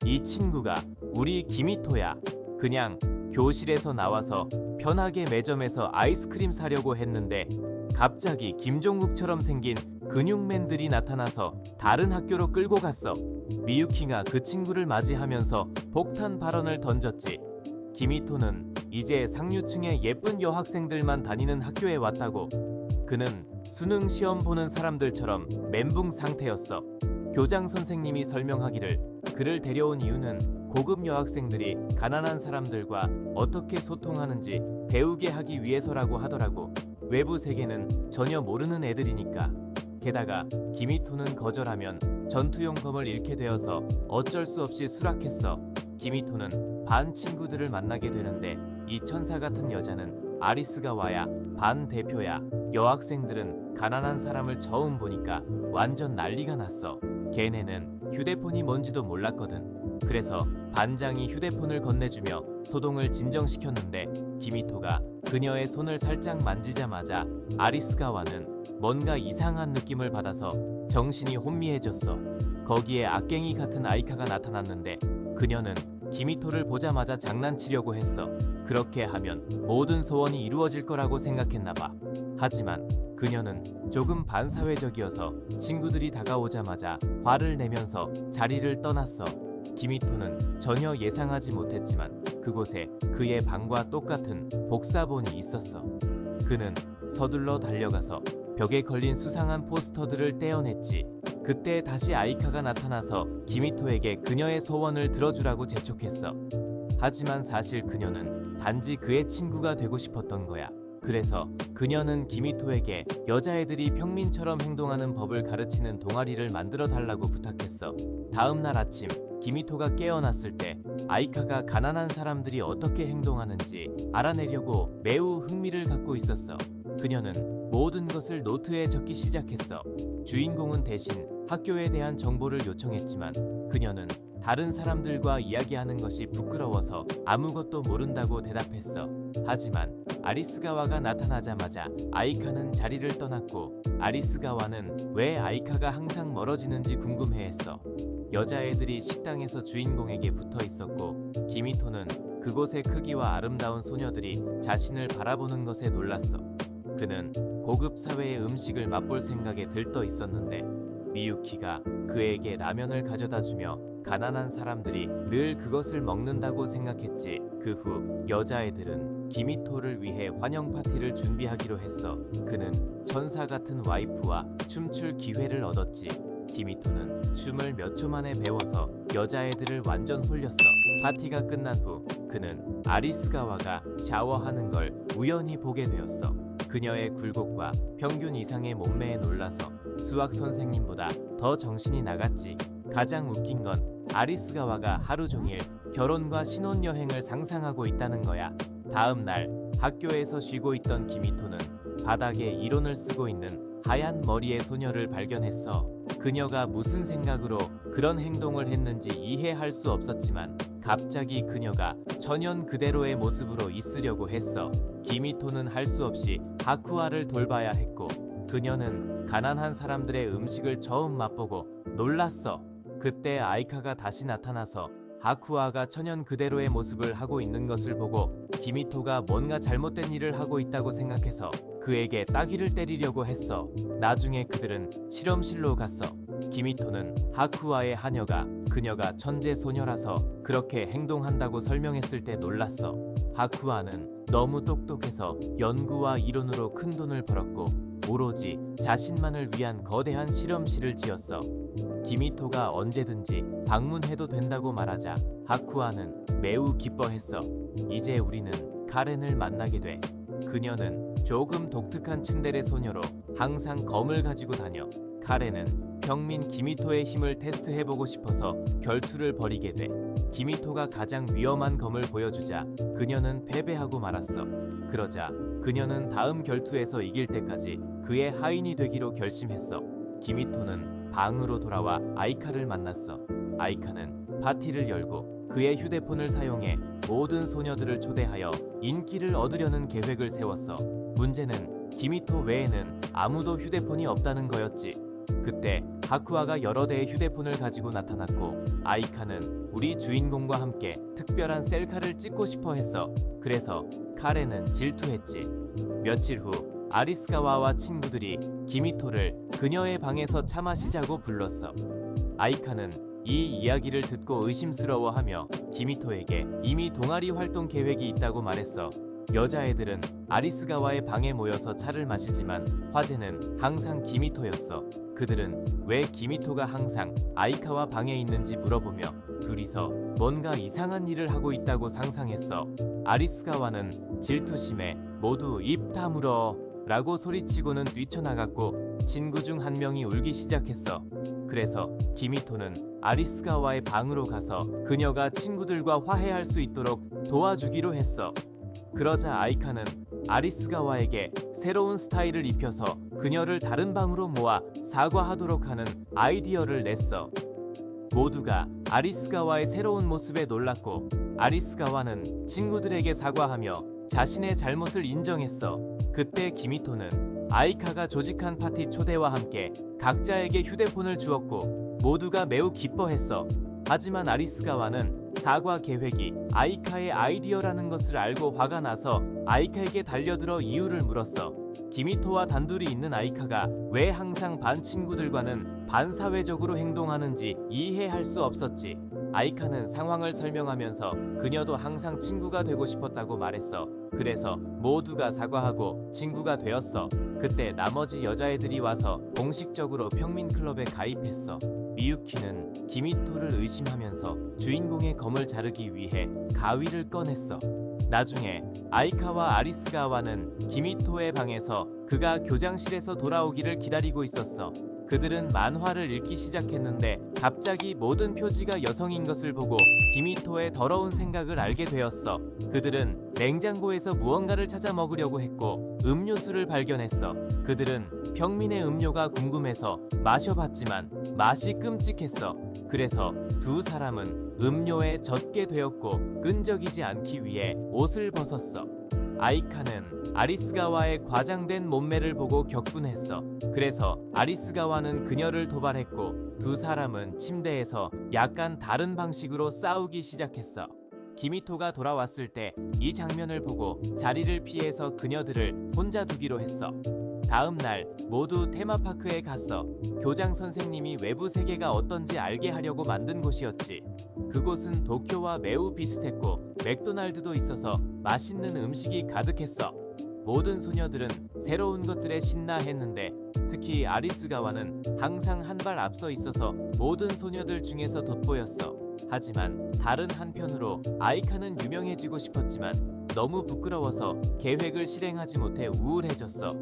이 친구가 우리 기미토야. 그냥 교실에서 나와서 편하게 매점에서 아이스크림 사려고 했는데 갑자기 김종국처럼 생긴 근육맨들이 나타나서 다른 학교로 끌고 갔어. 미유키가 그 친구를 맞이하면서 폭탄 발언을 던졌지. 기미토는 이제 상류층의 예쁜 여학생들만 다니는 학교에 왔다고. 그는 수능 시험 보는 사람들처럼 멘붕 상태였어. 교장 선생님이 설명하기를 그를 데려온 이유는 고급 여학생들이 가난한 사람들과 어떻게 소통하는지 배우게 하기 위해서라고 하더라고. 외부 세계는 전혀 모르는 애들이니까. 게다가 기미토는 거절하면 전투용 검을 잃게 되어서 어쩔 수 없이 수락했어. 기미토는 반 친구들을 만나게 되는데 이 천사 같은 여자는 아리스가와야. 반 대표야. 여학생들은 가난한 사람을 처음 보니까 완전 난리가 났어. 걔네는 휴대폰이 뭔지도 몰랐거든. 그래서 반장이 휴대폰을 건네주며 소동을 진정시켰는데 기미토가 그녀의 손을 살짝 만지자마자 아리스가와는 뭔가 이상한 느낌을 받아서 정신이 혼미해졌어. 거기에 악갱이 같은 아이카가 나타났는데 그녀는 기미토를 보자마자 장난치려고 했어. 그렇게 하면 모든 소원이 이루어질 거라고 생각했나봐. 하지만 그녀는 조금 반사회적이어서 친구들이 다가오자마자 화를 내면서 자리를 떠났어. 기미토는 전혀 예상하지 못했지만 그곳에 그의 방과 똑같은 복사본이 있었어. 그는 서둘러 달려가서 벽에 걸린 수상한 포스터들을 떼어냈지. 그때 다시 아이카가 나타나서 기미토에게 그녀의 소원을 들어주라고 재촉했어. 하지만 사실 그녀는 단지 그의 친구가 되고 싶었던 거야. 그래서 그녀는 기미토에게 여자애들이 평민처럼 행동하는 법을 가르치는 동아리를 만들어 달라고 부탁했어. 다음 날 아침 기미토가 깨어났을 때 아이카가 가난한 사람들이 어떻게 행동하는지 알아내려고 매우 흥미를 갖고 있었어. 그녀는 모든 것을 노트에 적기 시작했어. 주인공은 대신 학교에 대한 정보를 요청했지만 그녀는 다른 사람들과 이야기하는 것이 부끄러워서 아무것도 모른다고 대답했어. 하지만 아리스가와가 나타나자마자 아이카는 자리를 떠났고 아리스가와는 왜 아이카가 항상 멀어지는지 궁금해했어. 여자애들이 식당에서 주인공에게 붙어 있었고 기미토는 그곳의 크기와 아름다운 소녀들이 자신을 바라보는 것에 놀랐어. 그는 고급 사회의 음식을 맛볼 생각에 들떠 있었는데 미유키가 그에게 라면을 가져다 주며 가난한 사람들이 늘 그것을 먹는다고 생각했지. 그 후 여자애들은 기미토를 위해 환영 파티를 준비하기로 했어. 그는 천사 같은 와이프와 춤출 기회를 얻었지. 기미토는 춤을 몇 초 만에 배워서 여자애들을 완전 홀렸어. 파티가 끝난 후 그는 아리스가와가 샤워하는 걸 우연히 보게 되었어. 그녀의 굴곡과 평균 이상의 몸매에 놀라서 수학 선생님보다 더 정신이 나갔지. 가장 웃긴 건 아리스가와가 하루 종일 결혼과 신혼여행을 상상하고 있다는 거야. 다음 날 학교에서 쉬고 있던 기미토는 바닥에 이론을 쓰고 있는 하얀 머리의 소녀를 발견했어. 그녀가 무슨 생각으로 그런 행동을 했는지 이해할 수 없었지만 갑자기 그녀가 천연 그대로의 모습으로 있으려고 했어. 기미토는 할 수 없이 하쿠아를 돌봐야 했고 그녀는 가난한 사람들의 음식을 처음 맛보고 놀랐어. 그때 아이카가 다시 나타나서 하쿠아가 천연 그대로의 모습을 하고 있는 것을 보고 기미토가 뭔가 잘못된 일을 하고 있다고 생각해서 그에게 따귀를 때리려고 했어. 나중에 그들은 실험실로 갔어. 기미토는 하쿠아의 하녀가 그녀가 천재 소녀라서 그렇게 행동한다고 설명했을 때 놀랐어. 하쿠아는 너무 똑똑해서 연구와 이론으로 큰 돈을 벌었고 오로지 자신만을 위한 거대한 실험실을 지었어. 기미토가 언제든지 방문해도 된다고 말하자 하쿠아는 매우 기뻐했어. 이제 우리는 카렌을 만나게 돼. 그녀는 조금 독특한 츤데레 소녀로 항상 검을 가지고 다녀. 카렌은 평민 기미토의 힘을 테스트해보고 싶어서 결투를 벌이게 돼. 기미토가 가장 위험한 검을 보여주자 그녀는 패배하고 말았어. 그러자 그녀는 다음 결투에서 이길 때까지 그의 하인이 되기로 결심했어. 기미토는 방으로 돌아와 아이카를 만났어. 아이카는 파티를 열고 그의 휴대폰을 사용해 모든 소녀들을 초대하여 인기를 얻으려는 계획을 세웠어. 문제는 기미토 외에는 아무도 휴대폰이 없다는 거였지. 그때 하쿠아가 여러 대의 휴대폰을 가지고 나타났고 아이카는 우리 주인공과 함께 특별한 셀카를 찍고 싶어 했어. 그래서 카렌은 질투했지. 며칠 후 아리스가와와 친구들이 기미토를 그녀의 방에서 차 마시자고 불렀어. 아이카는 이 이야기를 듣고 의심스러워하며 기미토에게 이미 동아리 활동 계획이 있다고 말했어. 여자애들은 아리스가와의 방에 모여서 차를 마시지만 화제는 항상 기미토였어. 그들은 왜 기미토가 항상 아이카와 방에 있는지 물어보며 둘이서 뭔가 이상한 일을 하고 있다고 상상했어. 아리스가와는 질투심에 모두 입 다물어 라고 소리치고는 뛰쳐나갔고 친구 중 한 명이 울기 시작했어. 그래서 기미토는 아리스가와의 방으로 가서 그녀가 친구들과 화해할 수 있도록 도와주기로 했어. 그러자 아이카는 아리스가와에게 새로운 스타일을 입혀서 그녀를 다른 방으로 모아 사과하도록 하는 아이디어를 냈어. 모두가 아리스가와의 새로운 모습에 놀랐고 아리스가와는 친구들에게 사과하며 자신의 잘못을 인정했어. 그때 기미토는 아이카가 조직한 파티 초대와 함께 각자에게 휴대폰을 주었고 모두가 매우 기뻐했어. 하지만 아리스가와는 사과 계획이 아이카의 아이디어라는 것을 알고 화가 나서 아이카에게 달려들어 이유를 물었어. 기미토와 단둘이 있는 아이카가 왜 항상 반 친구들과는 반사회적으로 행동하는지 이해할 수 없었지. 아이카는 상황을 설명하면서 그녀도 항상 친구가 되고 싶었다고 말했어. 그래서 모두가 사과하고 친구가 되었어. 그때 나머지 여자애들이 와서 공식적으로 평민클럽에 가입했어. 미유키는 기미토를 의심하면서 주인공의 검을 자르기 위해 가위를 꺼냈어. 나중에 아이카와 아리스가와는 기미토의 방에서 그가 교장실에서 돌아오기를 기다리고 있었어. 그들은 만화를 읽기 시작했는데 갑자기 모든 표지가 여성인 것을 보고 기미토의 더러운 생각을 알게 되었어. 그들은 냉장고에서 무언가를 찾아 먹으려고 했고 음료수를 발견했어. 그들은 평민의 음료가 궁금해서 마셔봤지만 맛이 끔찍했어. 그래서 두 사람은 음료에 젖게 되었고 끈적이지 않기 위해 옷을 벗었어. 아이카는 아리스가와의 과장된 몸매를 보고 격분했어. 그래서 아리스가와는 그녀를 도발했고 두 사람은 침대에서 약간 다른 방식으로 싸우기 시작했어. 기미토가 돌아왔을 때 이 장면을 보고 자리를 피해서 그녀들을 혼자 두기로 했어. 다음 날 모두 테마파크에 갔어. 교장 선생님이 외부 세계가 어떤지 알게 하려고 만든 곳이었지. 그곳은 도쿄와 매우 비슷했고 맥도날드도 있어서 맛있는 음식이 가득했어. 모든 소녀들은 새로운 것들에 신나했는데 특히 아리스가와는 항상 한 발 앞서 있어서 모든 소녀들 중에서 돋보였어. 하지만 다른 한편으로 아이카는 유명해지고 싶었지만 너무 부끄러워서 계획을 실행하지 못해 우울해졌어.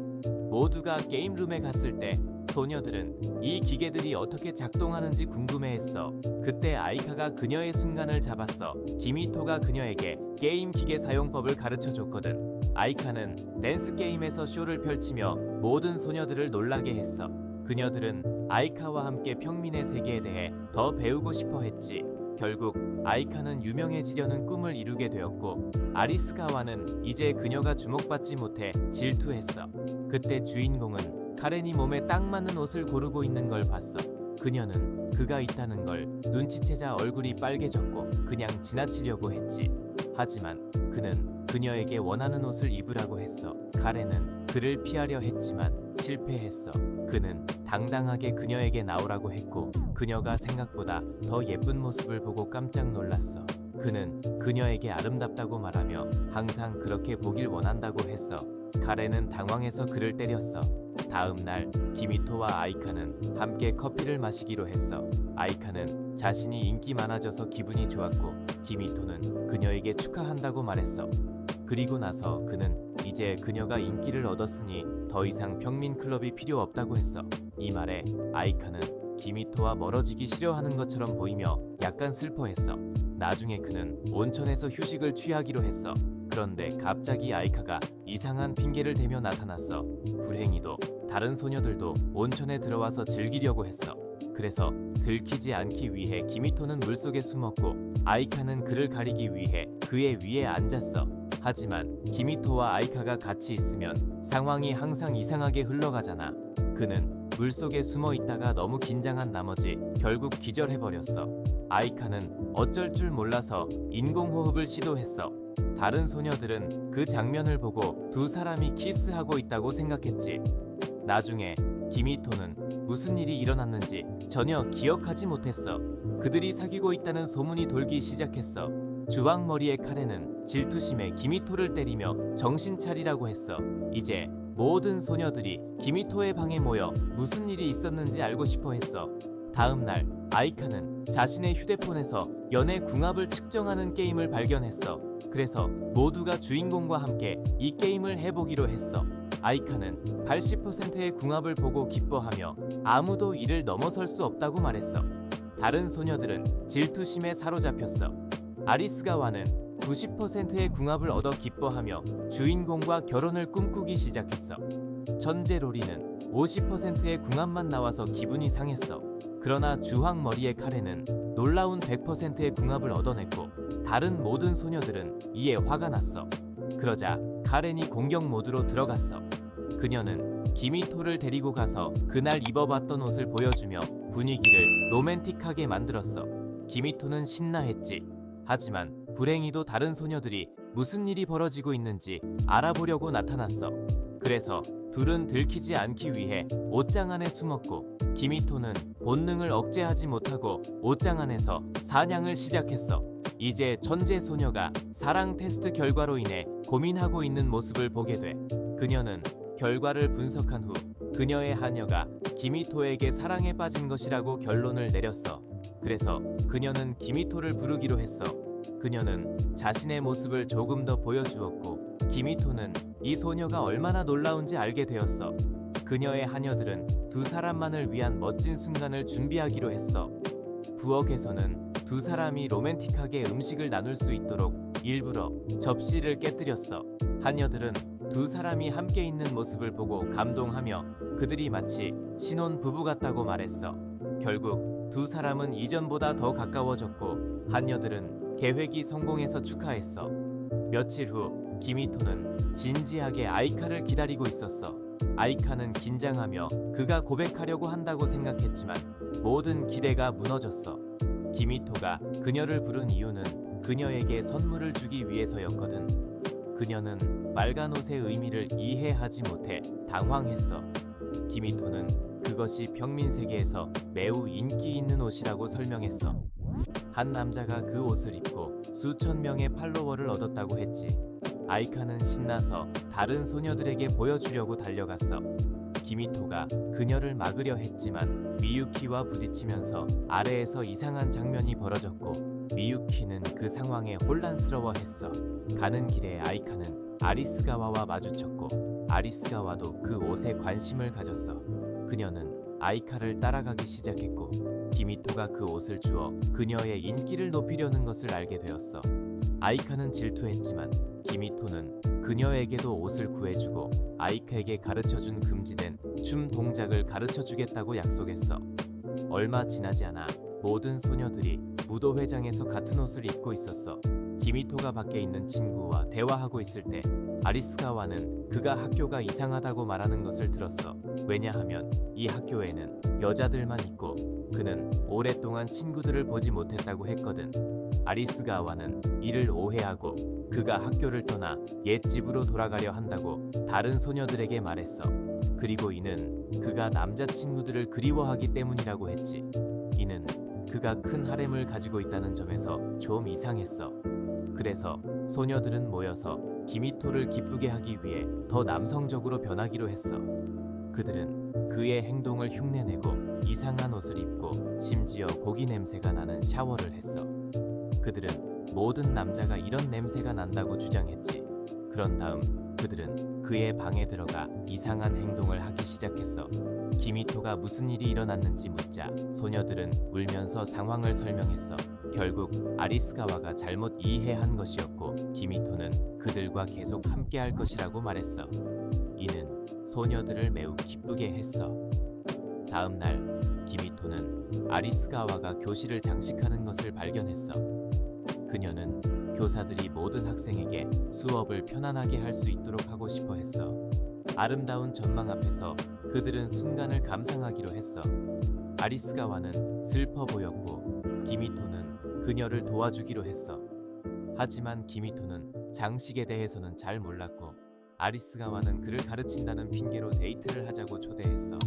모두가 게임룸에 갔을 때 소녀들은 이 기계들이 어떻게 작동하는지 궁금해했어. 그때 아이카가 그녀의 순간을 잡았어. 기미토가 그녀에게 게임 기계 사용법을 가르쳐줬거든. 아이카는 댄스 게임에서 쇼를 펼치며 모든 소녀들을 놀라게 했어. 그녀들은 아이카와 함께 평민의 세계에 대해 더 배우고 싶어 했지. 결국 아이카는 유명해지려는 꿈을 이루게 되었고 아리스가와는 이제 그녀가 주목받지 못해 질투했어. 그때 주인공은 카렌이 몸에 딱 맞는 옷을 고르고 있는 걸 봤어. 그녀는 그가 있다는 걸 눈치채자 얼굴이 빨개졌고 그냥 지나치려고 했지. 하지만 그는 그녀에게 원하는 옷을 입으라고 했어. 카렌은 그를 피하려 했지만 실패했어. 그는 당당하게 그녀에게 나오라고 했고 그녀가 생각보다 더 예쁜 모습을 보고 깜짝 놀랐어. 그는 그녀에게 아름답다고 말하며 항상 그렇게 보길 원한다고 했어. 카렌은 당황해서 그를 때렸어. 다음 날 기미토와 아이카는 함께 커피를 마시기로 했어. 아이카는 자신이 인기 많아져서 기분이 좋았고 기미토는 그녀에게 축하한다고 말했어. 그리고 나서 그는 이제 그녀가 인기를 얻었으니 더 이상 평민클럽이 필요 없다고 했어. 이 말에 아이카는 기미토와 멀어지기 싫어하는 것처럼 보이며 약간 슬퍼했어. 나중에 그는 온천에서 휴식을 취하기로 했어. 그런데 갑자기 아이카가 이상한 핑계를 대며 나타났어. 불행히도 다른 소녀들도 온천에 들어와서 즐기려고 했어. 그래서 들키지 않기 위해 기미토는 물속에 숨었고 아이카는 그를 가리기 위해 그의 위에 앉았어. 하지만 기미토와 아이카가 같이 있으면 상황이 항상 이상하게 흘러가잖아. 그는 물속에 숨어 있다가 너무 긴장한 나머지 결국 기절해버렸어. 아이카는 어쩔 줄 몰라서 인공호흡을 시도했어. 다른 소녀들은 그 장면을 보고 두 사람이 키스하고 있다고 생각했지. 나중에 기미토는 무슨 일이 일어났는지 전혀 기억하지 못했어. 그들이 사귀고 있다는 소문이 돌기 시작했어. 주황머리의 카레는 질투심에 기미토를 때리며 정신 차리라고 했어. 이제 모든 소녀들이 기미토의 방에 모여 무슨 일이 있었는지 알고 싶어 했어. 다음 날 아이카는 자신의 휴대폰에서 연애 궁합을 측정하는 게임을 발견했어. 그래서 모두가 주인공과 함께 이 게임을 해보기로 했어. 아이카는 80%의 궁합을 보고 기뻐하며 아무도 이를 넘어설 수 없다고 말했어. 다른 소녀들은 질투심에 사로잡혔어. 아리스가와는 90%의 궁합을 얻어 기뻐하며 주인공과 결혼을 꿈꾸기 시작했어. 천재 로리는 50%의 궁합만 나와서 기분이 상했어. 그러나 주황머리의 카레는 놀라운 100%의 궁합을 얻어냈고 다른 모든 소녀들은 이에 화가 났어. 그러자 카렌이 공격 모드로 들어갔어. 그녀는 기미토를 데리고 가서 그날 입어봤던 옷을 보여주며 분위기를 로맨틱하게 만들었어. 기미토는 신나했지. 하지만 불행히도 다른 소녀들이 무슨 일이 벌어지고 있는지 알아보려고 나타났어. 그래서 둘은 들키지 않기 위해 옷장 안에 숨었고 기미토는 본능을 억제하지 못하고 옷장 안에서 사냥을 시작했어. 이제 천재 소녀가 사랑 테스트 결과로 인해 고민하고 있는 모습을 보게 돼. 그녀는 결과를 분석한 후 그녀의 하녀가 기미토에게 사랑에 빠진 것이라고 결론을 내렸어. 그래서 그녀는 기미토를 부르기로 했어. 그녀는 자신의 모습을 조금 더 보여주었고 기미토는 이 소녀가 얼마나 놀라운지 알게 되었어. 그녀의 하녀들은 두 사람만을 위한 멋진 순간을 준비하기로 했어. 부엌에서는 두 사람이 로맨틱하게 음식을 나눌 수 있도록 일부러 접시를 깨뜨렸어. 하녀들은 두 사람이 함께 있는 모습을 보고 감동하며 그들이 마치 신혼 부부 같다고 말했어. 결국 두 사람은 이전보다 더 가까워졌고 하녀들은 계획이 성공해서 축하했어. 며칠 후 기미토는 진지하게 아이카를 기다리고 있었어. 아이카는 긴장하며 그가 고백하려고 한다고 생각했지만 모든 기대가 무너졌어. 기미토가 그녀를 부른 이유는 그녀에게 선물을 주기 위해서였거든. 그녀는 빨간 옷의 의미를 이해하지 못해 당황했어. 기미토는 그것이 평민 세계에서 매우 인기 있는 옷이라고 설명했어. 한 남자가 그 옷을 입고 수천 명의 팔로워를 얻었다고 했지. 아이카는 신나서 다른 소녀들에게 보여주려고 달려갔어. 기미토가 그녀를 막으려 했지만 미유키와 부딪히면서 아래에서 이상한 장면이 벌어졌고 미유키는 그 상황에 혼란스러워했어. 가는 길에 아이카는 아리스가와와 마주쳤고 아리스가와도 그 옷에 관심을 가졌어. 그녀는 아이카를 따라가기 시작했고 기미토가 그 옷을 주어 그녀의 인기를 높이려는 것을 알게 되었어. 아이카는 질투했지만 기미토는 그녀에게도 옷을 구해주고 아이카에게 가르쳐준 금지된 춤 동작을 가르쳐주겠다고 약속했어. 얼마 지나지 않아 모든 소녀들이 무도회장에서 같은 옷을 입고 있었어. 기미토가 밖에 있는 친구와 대화하고 있을 때 아리스가와는 그가 학교가 이상하다고 말하는 것을 들었어. 왜냐하면 이 학교에는 여자들만 있고 그는 오랫동안 친구들을 보지 못했다고 했거든. 아리스가와는 이를 오해하고 그가 학교를 떠나 옛 집으로 돌아가려 한다고 다른 소녀들에게 말했어. 그리고 이는 그가 남자친구들을 그리워하기 때문이라고 했지. 이는 그가 큰 하렘을 가지고 있다는 점에서 좀 이상했어. 그래서 소녀들은 모여서 기미토를 기쁘게 하기 위해 더 남성적으로 변하기로 했어. 그들은 그의 행동을 흉내내고 이상한 옷을 입고 심지어 고기 냄새가 나는 샤워를 했어. 그들은 모든 남자가 이런 냄새가 난다고 주장했지. 그런 다음 그들은 그의 방에 들어가 이상한 행동을 하기 시작했어. 기미토가 무슨 일이 일어났는지 묻자 소녀들은 울면서 상황을 설명했어. 결국 아리스가와가 잘못 이해한 것이었고 기미토는 그들과 계속 함께할 것이라고 말했어. 이는 소녀들을 매우 기쁘게 했어. 다음 날 기미토는 아리스가와가 교실을 장식하는 것을 발견했어. 그녀는 교사들이 모든 학생에게 수업을 편안하게 할 수 있도록 하고 싶어 했어. 아름다운 전망 앞에서 그들은 순간을 감상하기로 했어. 아리스가와는 슬퍼 보였고 기미토는 그녀를 도와주기로 했어. 하지만 기미토는 장식에 대해서는 잘 몰랐고 아리스가와는 그를 가르친다는 핑계로 데이트를 하자고 초대했어.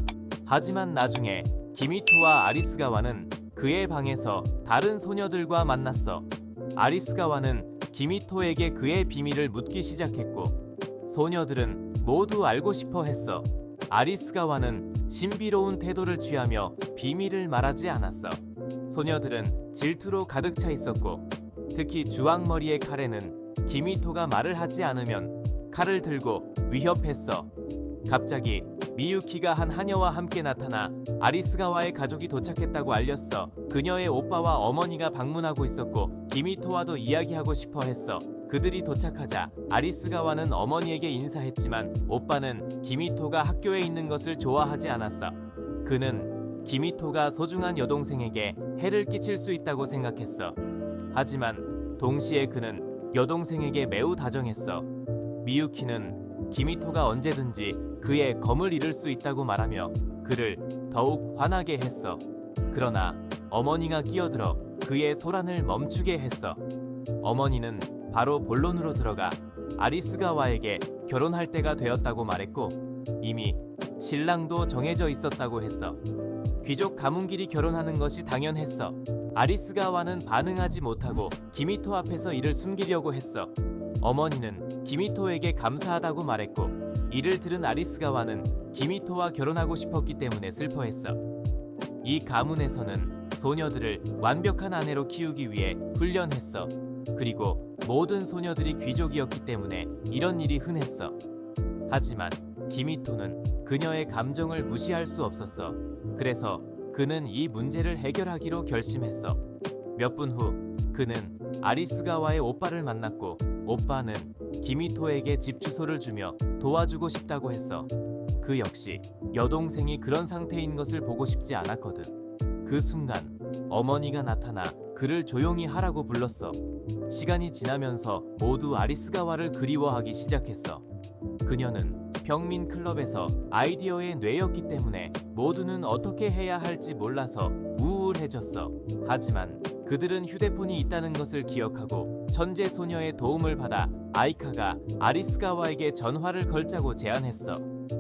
하지만 나중에 기미토와 아리스가와는 그의 방에서 다른 소녀들과 만났어. 아리스가와는 기미토에게 그의 비밀을 묻기 시작했고 소녀들은 모두 알고 싶어 했어. 아리스가와는 신비로운 태도를 취하며 비밀을 말하지 않았어. 소녀들은 질투로 가득 차 있었고 특히 주황머리의 카레는 기미토가 말을 하지 않으면 칼을 들고 위협했어. 갑자기 미유키가 한 하녀와 함께 나타나 아리스가와의 가족이 도착했다고 알렸어. 그녀의 오빠와 어머니가 방문하고 있었고 기미토와도 이야기하고 싶어 했어. 그들이 도착하자 아리스가와는 어머니에게 인사했지만 오빠는 기미토가 학교에 있는 것을 좋아하지 않았어. 그는 기미토가 소중한 여동생에게 해를 끼칠 수 있다고 생각했어. 하지만 동시에 그는 여동생에게 매우 다정했어. 미유키는 기미토가 언제든지 그의 검을 잃을 수 있다고 말하며 그를 더욱 화나게 했어. 그러나 어머니가 끼어들어 그의 소란을 멈추게 했어. 어머니는 바로 본론으로 들어가 아리스가와에게 결혼할 때가 되었다고 말했고 이미 신랑도 정해져 있었다고 했어. 귀족 가문끼리 결혼하는 것이 당연했어. 아리스가와는 반응하지 못하고 기미토 앞에서 이를 숨기려고 했어. 어머니는 기미토에게 감사하다고 말했고 이를 들은 아리스가와는 기미토와 결혼하고 싶었기 때문에 슬퍼했어. 이 가문에서는 소녀들을 완벽한 아내로 키우기 위해 훈련했어. 그리고 모든 소녀들이 귀족이었기 때문에 이런 일이 흔했어. 하지만 기미토는 그녀의 감정을 무시할 수 없었어. 그래서 그는 이 문제를 해결하기로 결심했어. 몇 분 후 그는 아리스가와의 오빠를 만났고 오빠는 기미토에게 집 주소를 주며 도와주고 싶다고 했어. 그 역시 여동생이 그런 상태인 것을 보고 싶지 않았거든. 그 순간 어머니가 나타나 그를 조용히 하라고 불렀어. 시간이 지나면서 모두 아리스가와를 그리워하기 시작했어. 그녀는 평민 클럽에서 아이디어의 뇌였기 때문에 모두는 어떻게 해야 할지 몰라서 우울해졌어. 하지만 그들은 휴대폰이 있다는 것을 기억하고 천재 소녀의 도움을 받아 아이카가 아리스가와에게 전화를 걸자고 제안했어.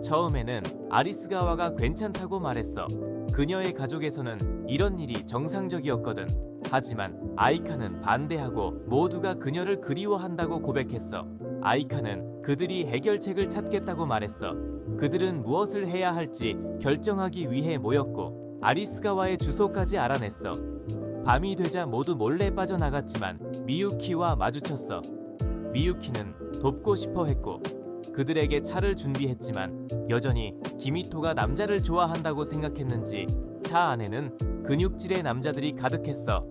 처음에는 아리스가와가 괜찮다고 말했어. 그녀의 가족에서는 이런 일이 정상적이었거든. 하지만 아이카는 반대하고 모두가 그녀를 그리워한다고 고백했어. 아이카는 그들이 해결책을 찾겠다고 말했어. 그들은 무엇을 해야 할지 결정하기 위해 모였고 아리스가와의 주소까지 알아냈어. 밤이 되자 모두 몰래 빠져나갔지만 미유키와 마주쳤어. 미유키는 돕고 싶어 했고 그들에게 차를 준비했지만 여전히 기미토가 남자를 좋아한다고 생각했는지 차 안에는 근육질의 남자들이 가득했어.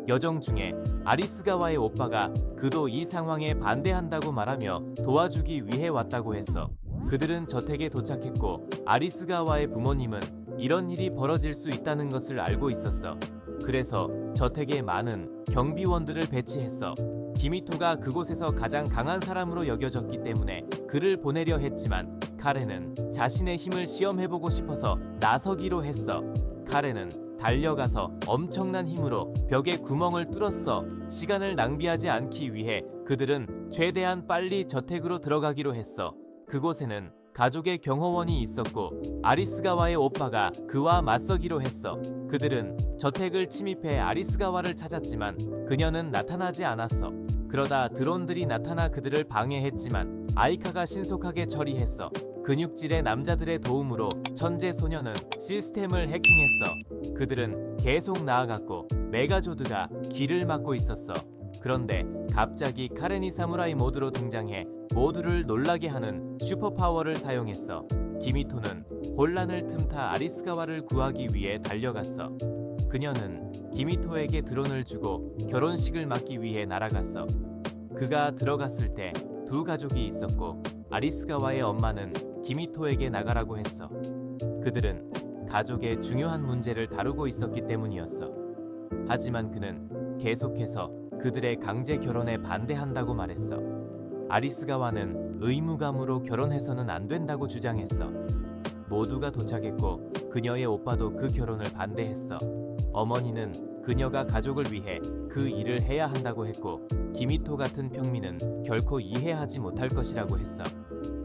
여정 중에 아리스가와의 오빠가 그도 이 상황에 반대한다고 말하며 도와주기 위해 왔다고 했어. 그들은 저택에 도착했고 아리스가와의 부모님은 이런 일이 벌어질 수 있다는 것을 알고 있었어. 그래서 저택에 많은 경비원들을 배치했어. 기미토가 그곳에서 가장 강한 사람으로 여겨졌기 때문에 그를 보내려 했지만 카레는 자신의 힘을 시험해보고 싶어서 나서기로 했어. 카레는 달려가서 엄청난 힘으로 벽에 구멍을 뚫었어. 시간을 낭비하지 않기 위해 그들은 최대한 빨리 저택으로 들어가기로 했어. 그곳에는 가족의 경호원이 있었고 아리스가와의 오빠가 그와 맞서기로 했어. 그들은 저택을 침입해 아리스가와를 찾았지만 그녀는 나타나지 않았어. 그러다 드론들이 나타나 그들을 방해했지만 아이카가 신속하게 처리했어. 근육질의 남자들의 도움으로 천재 소녀는 시스템을 해킹했어. 그들은 계속 나아갔고 메가조드가 길을 막고 있었어. 그런데 갑자기 카레니 사무라이 모드로 등장해 모두를 놀라게 하는 슈퍼파워를 사용했어. 기미토는 혼란을 틈타 아리스가와를 구하기 위해 달려갔어. 그녀는 기미토에게 드론을 주고 결혼식을 막기 위해 날아갔어. 그가 들어갔을 때 두 가족이 있었고 아리스가와의 엄마는 기미토에게 나가라고 했어. 그들은 가족의 중요한 문제를 다루고 있었기 때문이었어. 하지만 그는 계속해서 그들의 강제 결혼에 반대한다고 말했어. 아리스가와는 의무감으로 결혼해서는 안 된다고 주장했어. 모두가 도착했고 그녀의 오빠도 그 결혼을 반대했어. 어머니는 그녀가 가족을 위해 그 일을 해야 한다고 했고 기미토 같은 평민은 결코 이해하지 못할 것이라고 했어.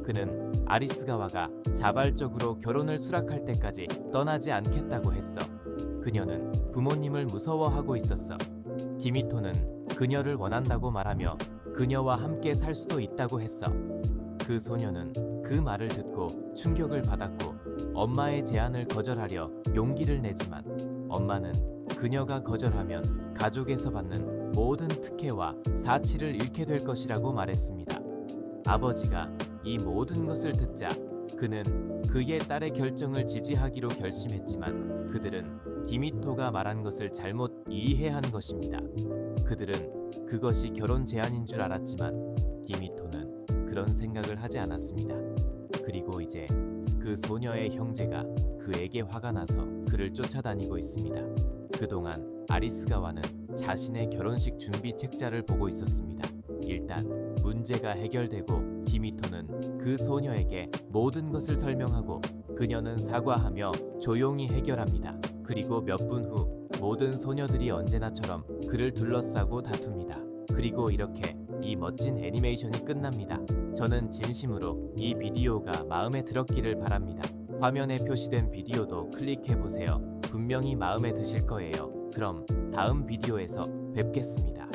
그는 아리스가와가 자발적으로 결혼을 수락할 때까지 떠나지 않겠다고 했어. 그녀는 부모님을 무서워하고 있었어. 기미토는 그녀를 원한다고 말하며 그녀와 함께 살 수도 있다고 했어. 그 소녀는 그 말을 듣고 충격을 받았고 엄마의 제안을 거절하려 용기를 내지만 엄마는 그녀가 거절하면 가족에서 받는 모든 특혜와 사치를 잃게 될 것이라고 말했습니다. 아버지가 이 모든 것을 듣자 그는 그의 딸의 결정을 지지하기로 결심했지만 그들은 기미토가 말한 것을 잘못 이해한 것입니다. 그들은 그것이 결혼 제안인 줄 알았지만 기미토는 그런 생각을 하지 않았습니다. 그리고 이제 그 소녀의 형제가 그에게 화가 나서 그를 쫓아다니고 있습니다. 그동안 아리스가와는 자신의 결혼식 준비 책자를 보고 있었습니다. 일단 문제가 해결되고 기미토는 그 소녀에게 모든 것을 설명하고 그녀는 사과하며 조용히 해결합니다. 그리고 몇 분 후 모든 소녀들이 언제나처럼 그를 둘러싸고 다툽니다. 그리고 이렇게 이 멋진 애니메이션이 끝납니다. 저는 진심으로 이 비디오가 마음에 들었기를 바랍니다. 화면에 표시된 비디오도 클릭해보세요. 분명히 마음에 드실 거예요. 그럼 다음 비디오에서 뵙겠습니다.